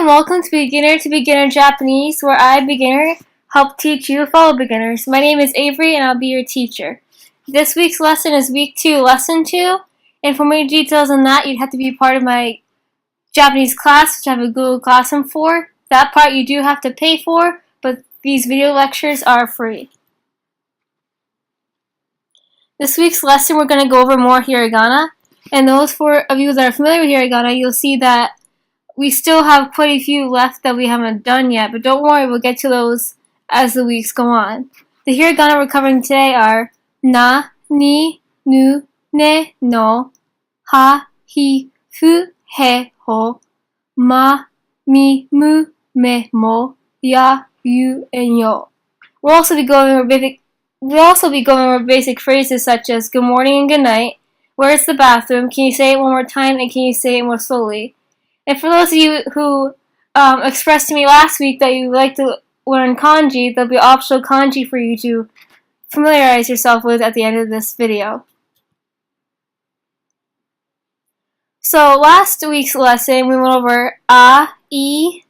and welcome to Beginner Japanese, where I, beginner, help teach you fellow beginners. My name is Avery, and I'll be your teacher. This week's lesson is Week 2, Lesson 2, and for more details on that, you'd have to be part of my Japanese class, which I have a Google Classroom for. That part you do have to pay for, but these video lectures are free. This week's lesson, we're going to go over more hiragana, and those of you that are familiar with hiragana, you'll see that we still have quite a few left that we haven't done yet, but don't worry, we'll get to those as the weeks go on. The hiragana we're covering today are na, ni, nu, ne, no, ha, hi, fu, he, ho, ma, mi, mu, me, mo, ya, you, and yo. We'll also be going over basic phrases such as good morning and good night, where's the bathroom, can you say it one more time, and can you say it more slowly. And for those of you who expressed to me last week that you would like to learn kanji, there'll be optional kanji for you to familiarize yourself with at the end of this video. So last week's lesson, we went over a, I, u,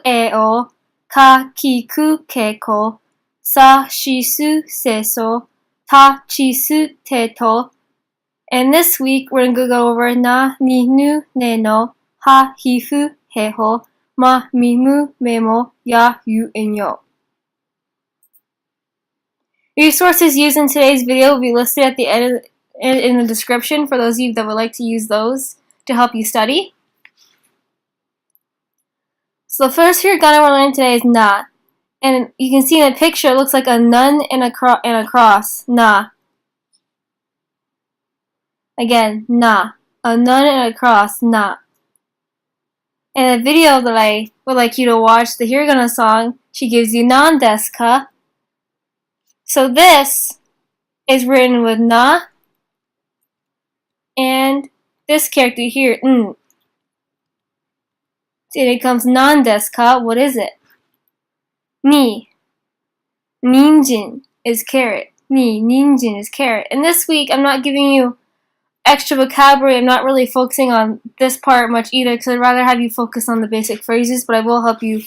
e, o, ka, ki, ku, ke, ko, sa, shi, su, se, so, ta, chi, su, te, to. And this week, we're going to go over na, ni, nu, ne, no, ha, hi, fu, he, ho, ma, mi, mu, me, mo, ya, you, and yo. Resources used in today's video will be listed at the end in the description for those of you that would like to use those to help you study. So the first hiragana we're learning today is na. And you can see in the picture, it looks like a nun and a cross. Na. Again, na. A nun and a cross. Na. In the video that I would like you to watch, the hiragana song, she gives you nan desu ka. So this is written with na, and this character here, n. So it comes nan desu ka, what is it? Ni. Ninjin is carrot. Ni, ninjin is carrot. And this week, I'm not giving you extra vocabulary. I'm not really focusing on this part much either because I'd rather have you focus on the basic phrases, but I will help you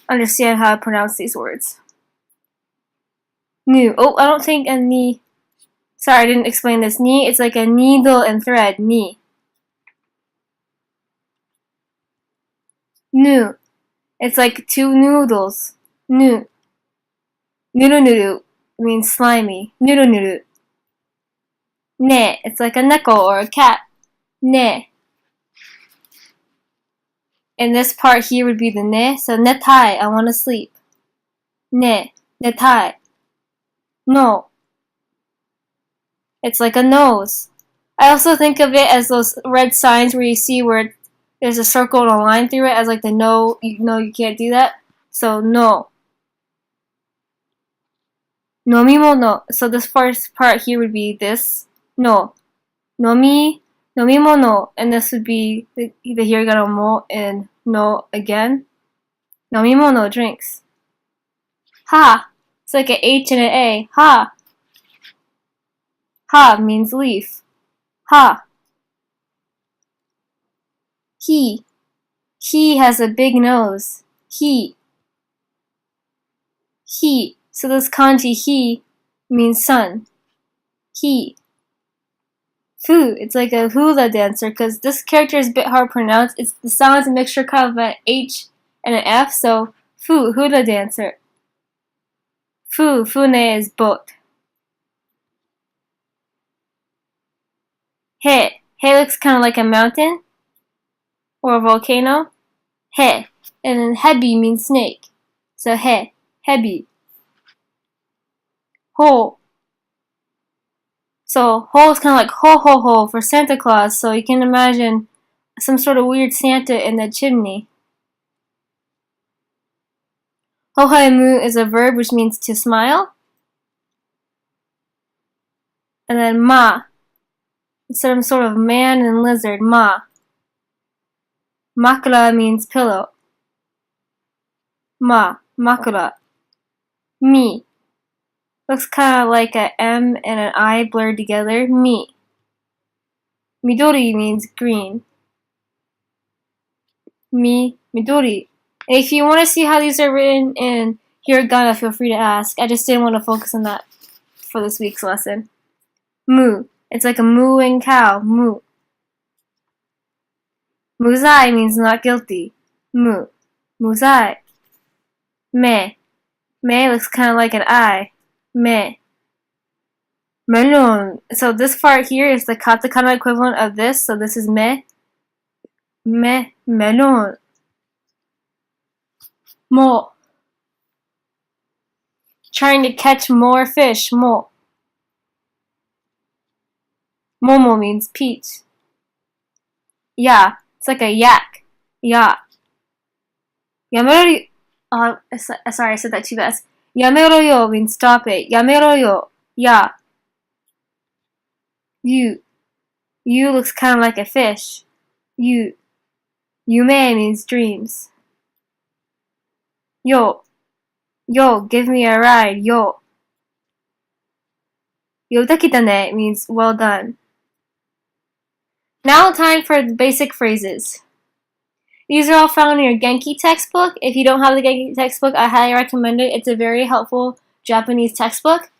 understand how to pronounce these words. Nu. Oh, I don't think a ni. Sorry, I didn't explain this. Ni, it's like a needle and thread. Ni. Nu. It's like two noodles. Nu. Nuru nuru means slimy. Nuru nuru. Ne, it's like a neko or a cat. Ne. And this part here would be the ne, so netai, I want to sleep. Ne, netai. No. It's like a nose. I also think of it as those red signs where you see where there's a circle and a line through it as like the no, you can't do that. So no. Nomimono. So this first part here would be this. No. Nomimono. And this would be the hiragana mo and no again. Nomimono, drinks. Ha. It's like an H and an A. Ha. Ha means leaf. Ha. He. He has a big nose. He. He. So this kanji he means sun. He. Fu. It's like a hula dancer because this character is a bit hard to pronounce. The sound is a mixture kind of an H and an F. So fu, hula dancer. Fu, fune is boat. He. He looks kind of like a mountain or a volcano. He. And then hebi means snake. So he, hebi. Ho. So ho is kind of like ho ho ho for Santa Claus. So you can imagine some sort of weird Santa in the chimney. Hohaimu is a verb which means to smile. And then ma. It's some sort of man and lizard. Ma. Makura means pillow. Ma. Makura. Mi. Looks kind of like a M and an I blurred together. Mi. Midori means green. midori. And if you want to see how these are written in hiragana, feel free to ask. I just didn't want to focus on that for this week's lesson. Mu. It's like a mooing cow. Mu. Muzai means not guilty. Mu. Muzai. Me. Me looks kind of like an eye. Me. Melon. So this part here is the katakana equivalent of this. So this is me. Me. Melon. Mo. Trying to catch more fish. Mo. Momo means peach. Ya. It's like a yak. Ya. Yamero. Sorry, I said that too fast. Yamero yo means stop it. Yamero yo. Ya. You. You looks kind of like a fish. You. Yume means dreams. Yo. Yo, give me a ride. Yo. Yotakitane means well done. Now time for the basic phrases. These are all found in your Genki textbook. If you don't have the Genki textbook, I highly recommend it. It's a very helpful Japanese textbook.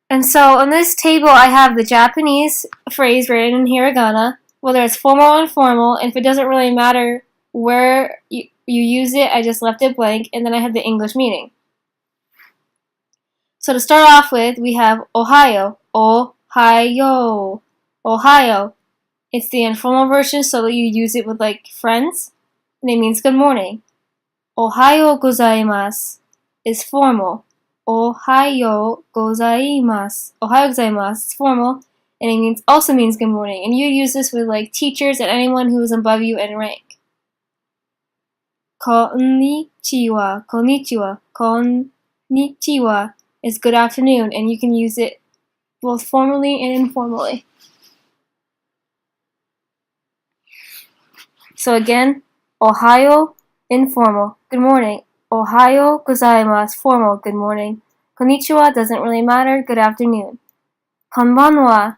And so on this table, I have the Japanese phrase written in hiragana, whether it's formal or informal, and if it doesn't really matter where you use it, I just left it blank, and then I have the English meaning. So to start off with, we have Ohayo. Ohayo. Ohayo. It's the informal version so that you use it with like friends, and it means good morning. Ohayo gozaimasu is formal. Ohayo gozaimasu. Ohayo gozaimasu is formal, and it also means good morning. And you use this with like teachers and anyone who is above you in rank. Konnichiwa. Konnichiwa. Konnichiwa is good afternoon, and you can use it both formally and informally. So again, Ohayo, informal, good morning. Ohayo gozaimasu, formal, good morning. Konnichiwa doesn't really matter, good afternoon. Konbanwa,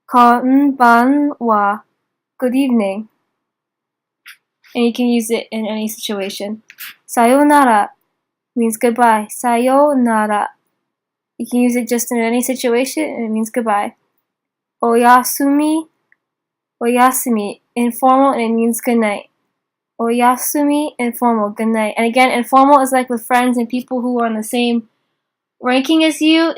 konbanwa, good evening. And you can use it in any situation. Sayonara means goodbye. Sayonara. You can use it just in any situation, and it means goodbye. Oyasumi. Oyasumi, informal, and it means good night. Oyasumi, informal, good night. And again, informal is like with friends and people who are on the same ranking as you.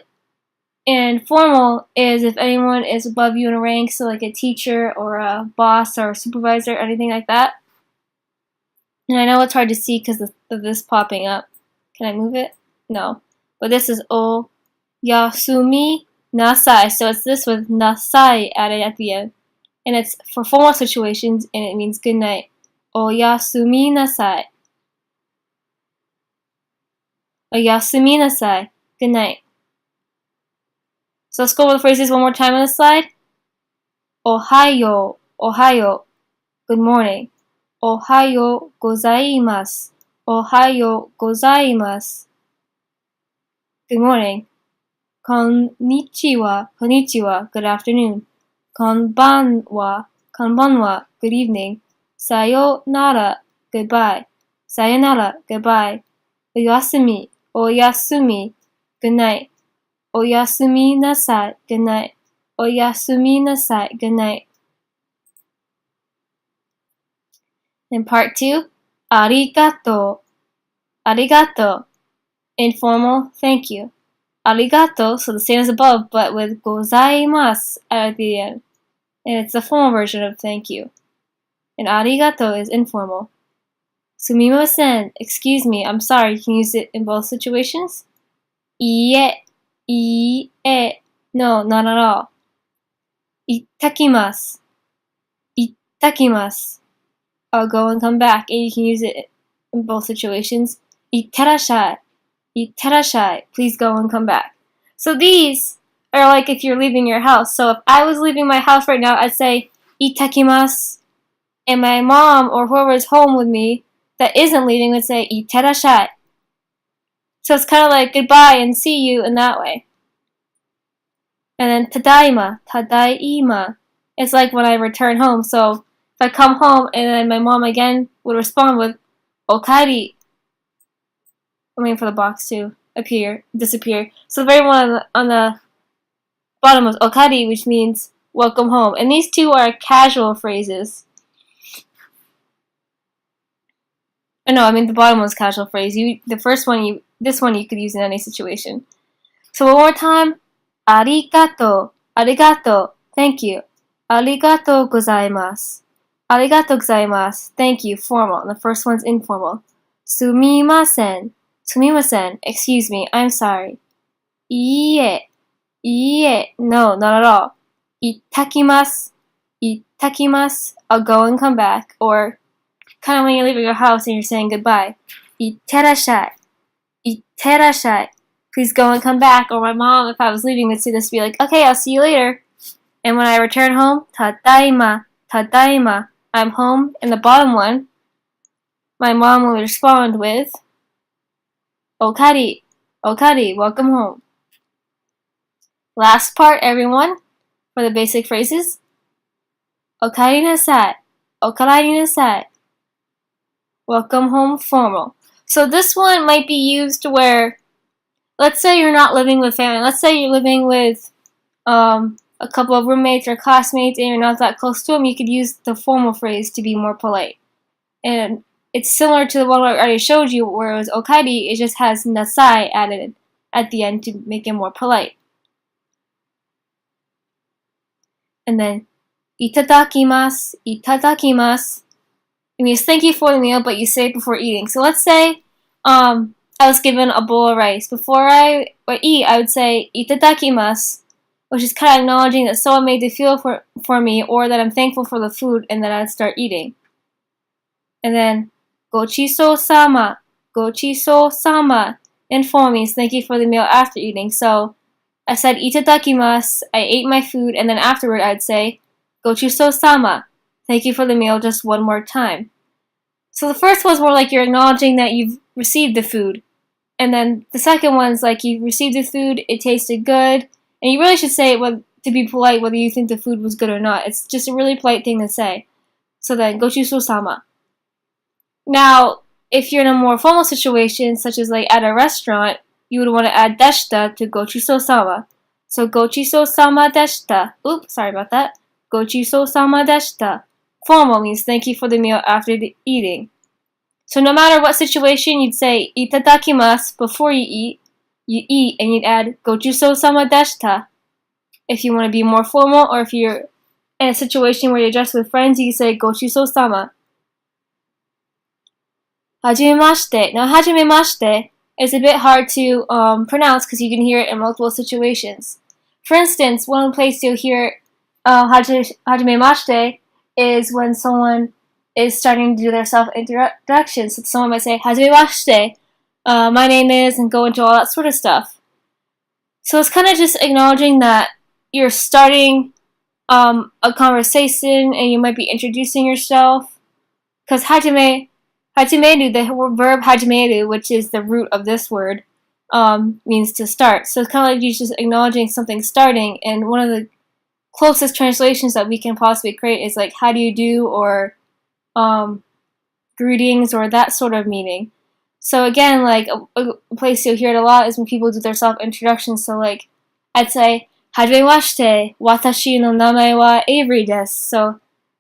And formal is if anyone is above you in rank, so like a teacher or a boss or a supervisor, anything like that. And I know it's hard to see because of this popping up. Can I move it? No. But this is Oyasumi nasai. So it's this with nasai added at the end. And it's for formal situations, and it means good night. Oyasumi nasai. Oyasumi nasai. Good night. So let's go over the phrases one more time on the slide. Ohayo. Ohayo. Good morning. Ohayo gozaimasu. Ohayo gozaimasu. Good morning. Konnichiwa. Konnichiwa. Good afternoon. Konbanwa. Konbanwa. Good evening. Sayonara. Goodbye. Sayonara. Goodbye. Oyasumi. Oyasumi. Good night. Oyasumi nasai. Good night. Oyasumi nasai. Good night. In part 2, arigato. Arigato. Informal, thank you. Arigato, so the same as above, but with gozaimasu at the end. And it's the formal version of thank you. And arigato is informal. Sumimasen, excuse me, I'm sorry, you can use it in both situations. Iie, no, not at all. Ittakimasu, ittakimasu. I'll go and come back, and you can use it in both situations. Itterashai, itterashai, please go and come back. So these are like if you're leaving your house. So if I was leaving my house right now, I'd say ittakimasu, and my mom or whoever is home with me that isn't leaving would say itterashai. So it's kind of like goodbye and see you in that way. And then tadaima, tadaima. It's like when I return home. So If I come home and then my mom again would respond with "Okaeri," I'm waiting for the box to disappear. So the very one on the bottom was "Okaeri," which means welcome home. And these two are casual phrases. No, I mean the bottom one's casual phrase. This one you could use in any situation. So one more time. Arigato. Arigato. Thank you. Arigato gozaimasu. Arigato gozaimasu. Thank you. Formal. And the first one's informal. Sumimasen. Sumimasen. Excuse me. I'm sorry. Iie. Iie. No, not at all. Itakimasu. Itakimasu. I'll go and come back. Or kind of when you're leaving your house and you're saying goodbye. Itterashai. Itterashai. Please go and come back. Or my mom, if I was leaving, would see this, be like, okay, I'll see you later. And when I return home, tadaima, tadaima, I'm home. And the bottom one, my mom will respond with, okari, okari, welcome home. Last part, everyone, for the basic phrases. Okari nasai, okari nasai. Welcome home, formal. So this one might be used where, let's say you're not living with family. Let's say you're living with a couple of roommates or classmates and you're not that close to them. You could use the formal phrase to be more polite. And it's similar to the one I already showed you where it was okaeri. It just has nasai added at the end to make it more polite. And then itadakimasu, itadakimasu. It means thank you for the meal, but you say it before eating. So let's say I was given a bowl of rice. Before I eat, I would say itadakimasu, which is kind of acknowledging that someone made the meal for me, or that I'm thankful for the food, and then I'd start eating. And then gochiso-sama, gochiso-sama, informal means thank you for the meal after eating. So I said itadakimasu, I ate my food, and then afterward I'd say gochiso-sama, thank you for the meal just one more time. So the first one's more like you're acknowledging that you've received the food. And then the second one's like you received the food, it tasted good. And you really should say it to be polite whether you think the food was good or not. It's just a really polite thing to say. So then, gochiso-sama. Now, if you're in a more formal situation, such as like at a restaurant, you would want to add deshita to gochiso-sama. So gochiso-sama deshita. Oops, sorry about that. Gochiso-sama deshita. Formal means thank you for the meal after the eating. So no matter what situation, you'd say itadakimasu before you eat and you'd add gochiso-sama deshita. If you want to be more formal, or if you're in a situation where you're just with friends, you can say gochiso-sama. Hajimemashite. Now hajimemashite is a bit hard to pronounce because you can hear it in multiple situations. For instance, one place you'll hear hajimemashite is when someone is starting to do their self-introduction. So someone might say, hajimemashite, my name is, and go into all that sort of stuff. So it's kind of just acknowledging that you're starting a conversation and you might be introducing yourself. Because hajimeru, the verb hajimeru, which is the root of this word, means to start. So it's kind of like you're just acknowledging something starting, and one of the closest translations that we can possibly create is like how do you do, or greetings, or that sort of meaning. So again, like a place you'll hear it a lot is when people do their self-introduction. So like I'd say, hajimemashite, watashi no namae wa Avery desu. So,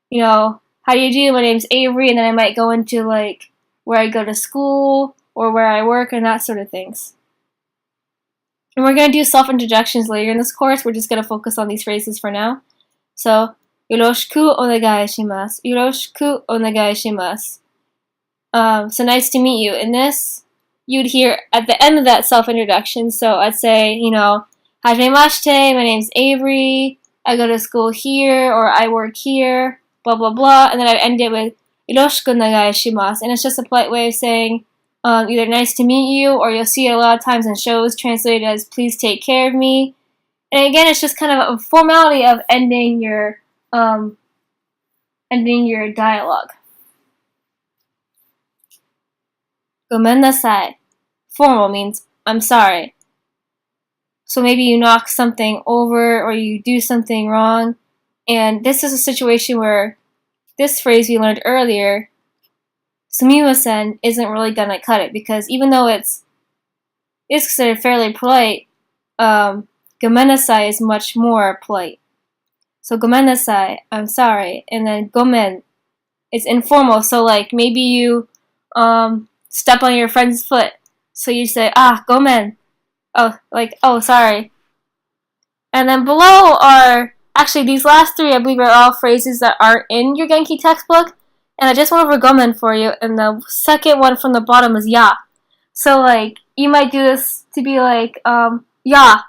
you know, how do you do? My name's Avery, and then I might go into like where I go to school or where I work and that sort of things. And we're going to do self-introductions later in this course. We're just going to focus on these phrases for now. So, yoroshiku onegai shimasu. Yoroshiku onegai shimasu. So nice to meet you. In this, you'd hear at the end of that self-introduction. So I'd say, you know, hajimemashite, my name's Avery, I go to school here, or I work here, blah, blah, blah. And then I'd end it with, yoroshiku onegai shimasu. And it's just a polite way of saying, either nice to meet you, or you'll see it a lot of times in shows translated as please take care of me. And again, it's just kind of a formality of ending your dialogue. Gomen nasai. Formal means I'm sorry. So maybe you knock something over or you do something wrong. And this is a situation where this phrase we learned earlier, sumimasen, isn't really gonna cut it, because even though it's considered fairly polite, gomenasai is much more polite. So gomenasai, I'm sorry, and then gomen, it's informal. So like maybe you step on your friend's foot, so you say gomen, oh sorry. And then below are actually these last three, I believe, are all phrases that aren't in your Genki textbook. And I just went over gomen for you, and the second one from the bottom is ya. So like you might do this to be like ya,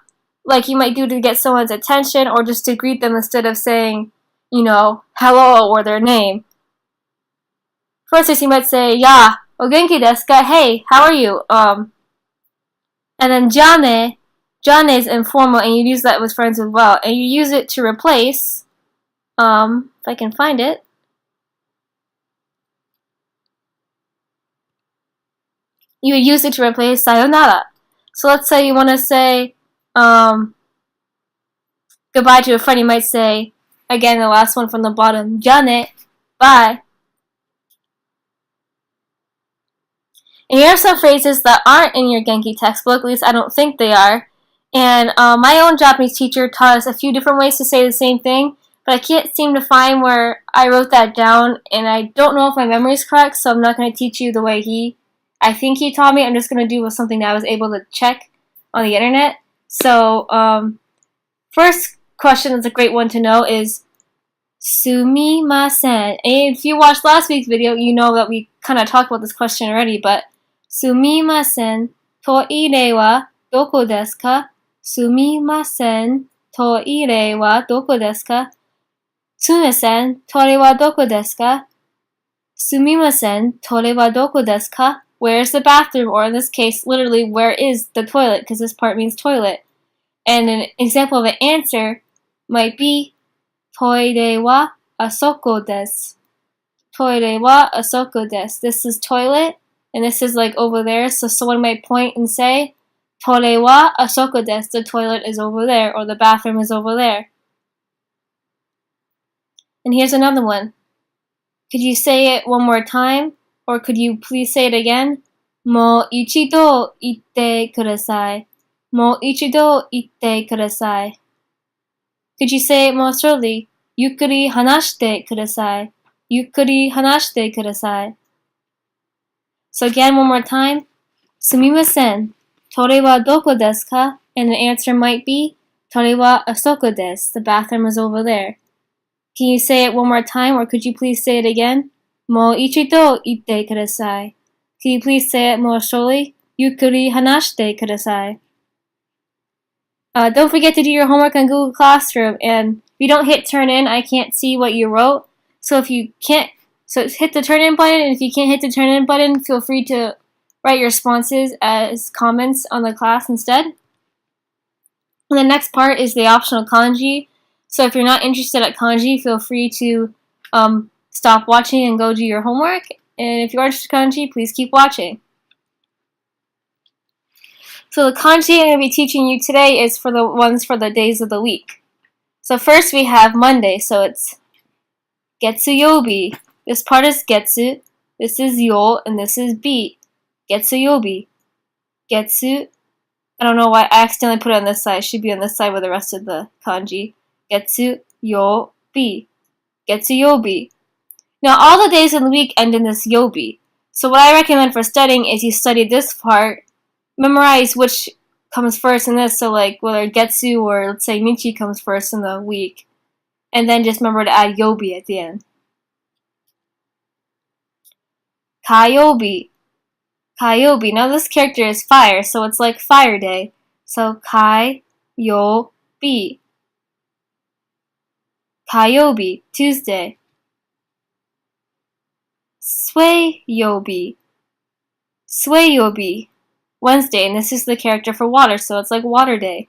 like you might do to get someone's attention or just to greet them instead of saying, hello or their name. For instance, you might say ya, o genki desu ka? Hey, how are you? And then jane is informal, and you use that with friends as well, and you use it to replace. If I can find it. You would use it to replace sayonara. So let's say you want to say goodbye to a friend. You might say, again, the last one from the bottom, jane, bye. And here are some phrases that aren't in your Genki textbook, at least I don't think they are. And my own Japanese teacher taught us a few different ways to say the same thing, but I can't seem to find where I wrote that down, and I don't know if my memory is correct, so I'm not going to teach you the way I think he taught me. I'm just going to do with something that I was able to check on the internet. So, first question that's a great one to know is sumimasen. And if you watched last week's video, you know that we kind of talked about this question already, but sumimasen, toire wa doko desu ka? Sumimasen, toire wa doko desu ka? Sumimasen, toire wa doko desu ka? Sumimasen, toire wa doko desu ka? Where is the bathroom? Or in this case, literally, where is the toilet? Because this part means toilet. And an example of an answer might be toire wa asoko desu. Toire wa asoko desu. This is toilet, and this is like over there. So someone might point and say, toire wa asoko desu. The toilet is over there, or the bathroom is over there. And here's another one. Could you say it one more time? Or could you please say it again? Mo ichido itte kudasai. Mo ichido itte kudasai. Could you say it more slowly? Yukkuri hanashite kudasai. Yukkuri hanashite kudasai. So again, one more time. Sumimasen. Tore wa doko desu ka? And the answer might be tore wa asoko desu. The bathroom is over there. Can you say it one more time, or could you please say it again? Mo ichido itte kudasai. Can you please say it more slowly? Yukkuri hanashite kudasai. Don't forget to do your homework on Google Classroom, and if you don't hit turn in, I can't see what you wrote. So if you can't, hit the turn in button, and if you can't hit the turn in button, feel free to write your responses as comments on the class instead. And the next part is the optional kanji. So if you're not interested at kanji, feel free to stop watching and go do your homework. And if you are interested in kanji, please keep watching. So the kanji I'm going to be teaching you today is for the ones for the days of the week. So first we have Monday, so it's getsuyobi. This part is getsu, this is yo, and this is bi. Getsuyobi. Getsu, I don't know why I accidentally put it on this side. It should be on this side with the rest of the kanji. Getsuyobi. Getsuyobi. Now all the days of the week end in this yobi. So what I recommend for studying is you study this part, memorize which comes first in this, so like whether getsu or let's say michi comes first in the week, and then just remember to add yobi at the end. Kayobi. Kayobi. Now this character is fire, so it's like fire day. So kai-yo-bi. Kayobi, Tuesday. Sueyobi. Sueyobi, Wednesday, and this is the character for water, so it's like water day.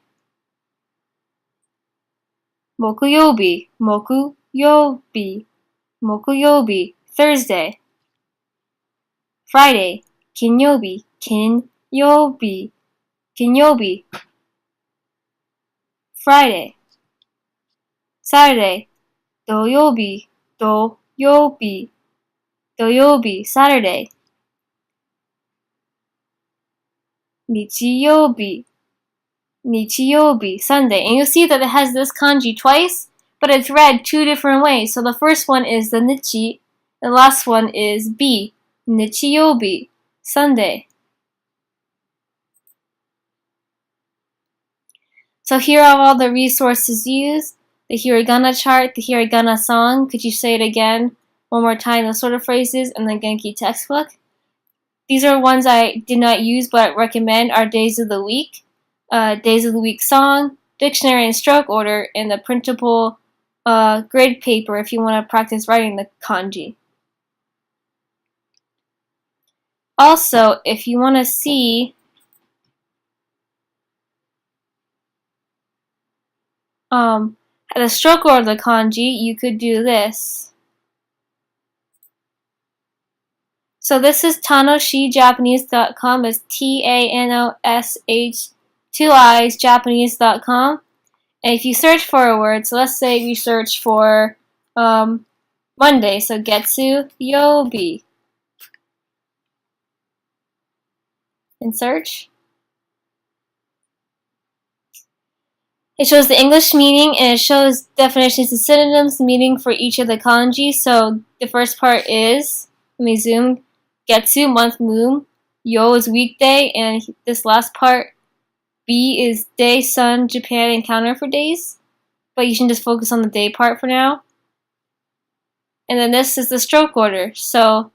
Mokuyobi. Mokuyobi. Mokuyobi, Thursday. Friday. Kinyobi. Kinyobi. Kinyobi. Friday. Saturday. Doyobi. yobi, doyobi, Saturday. Nichiyobi, nichiyobi, Sunday. And you'll see that it has this kanji twice, but it's read two different ways. So the first one is the nichi, the last one is bi, nichiyobi, Sunday. So here are all the resources used. The hiragana chart, the hiragana song. Could you say it again one more time, those sort of phrases, and the Genki textbook. These are ones I did not use but recommend are days of the week song, dictionary and stroke order, and the printable grade paper if you want to practice writing the kanji. Also, if you want to see the stroke order of the kanji, you could do this. So this is TanoshiJapanese.com. It's TANOSH 2 I's Japanese.com. And if you search for a word, so let's say we search for Monday, so Getsu Yobi. And search. It shows the English meaning and it shows definitions and synonyms meaning for each of the kanji. So the first part is, let me zoom, Getsu, month, moon, Yo is weekday, and this last part, B is day, sun, Japan, and counter for days. But you can just focus on the day part for now. And then this is the stroke order. So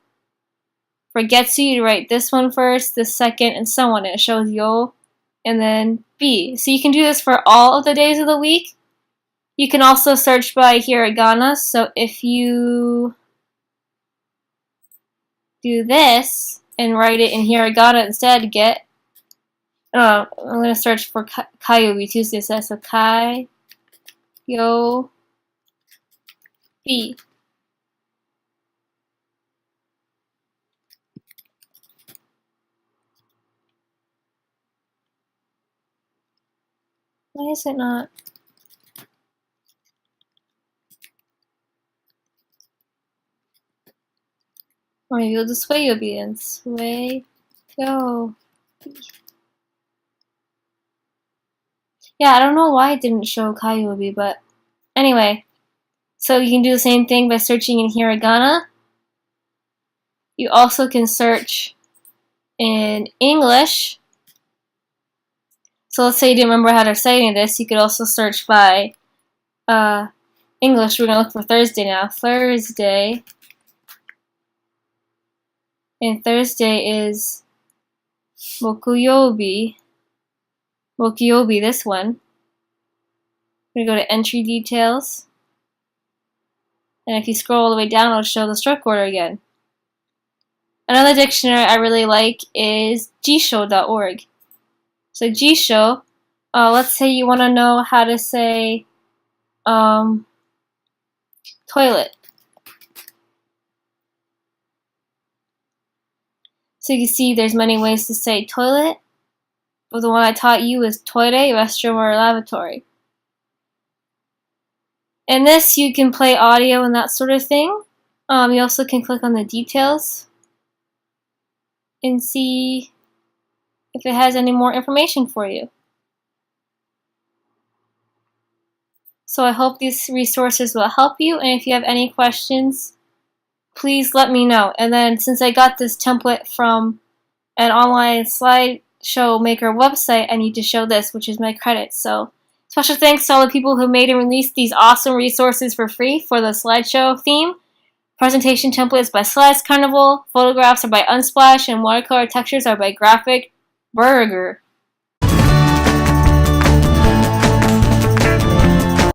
for Getsu, you write this one first, this second, and so on. And it shows Yo, and then B. So you can do this for all of the days of the week. You can also search by hiragana. So if you do this and write it in hiragana instead, I'm going to search for Kayobi Tuesday. So Kai, Yo, B. Why is it not? Or maybe you'll just sway obedience. Sway, go. Yeah, I don't know why it didn't show Kayobi, but anyway. So you can do the same thing by searching in hiragana. You also can search in English. So let's say you didn't remember how to say any of this. You could also search by English. We're going to look for Thursday now. Thursday. And Thursday is Mokuyobi. Mokuyobi, this one. We're going to go to entry details. And if you scroll all the way down, it'll show the stroke order again. Another dictionary I really like is jisho.org. So jisho, let's say you want to know how to say toilet. So you can see there's many ways to say toilet, but the one I taught you is toire, restroom, or lavatory. In this, you can play audio and that sort of thing. You also can click on the details and see if it has any more information for you. So I hope these resources will help you, and if you have any questions, please let me know. And then since I got this template from an online slideshow maker website, I need to show this, which is my credits. So special thanks to all the people who made and released these awesome resources for free for the slideshow theme. Presentation templates by Slides Carnival, photographs are by Unsplash, and watercolor textures are by Graphic Burger.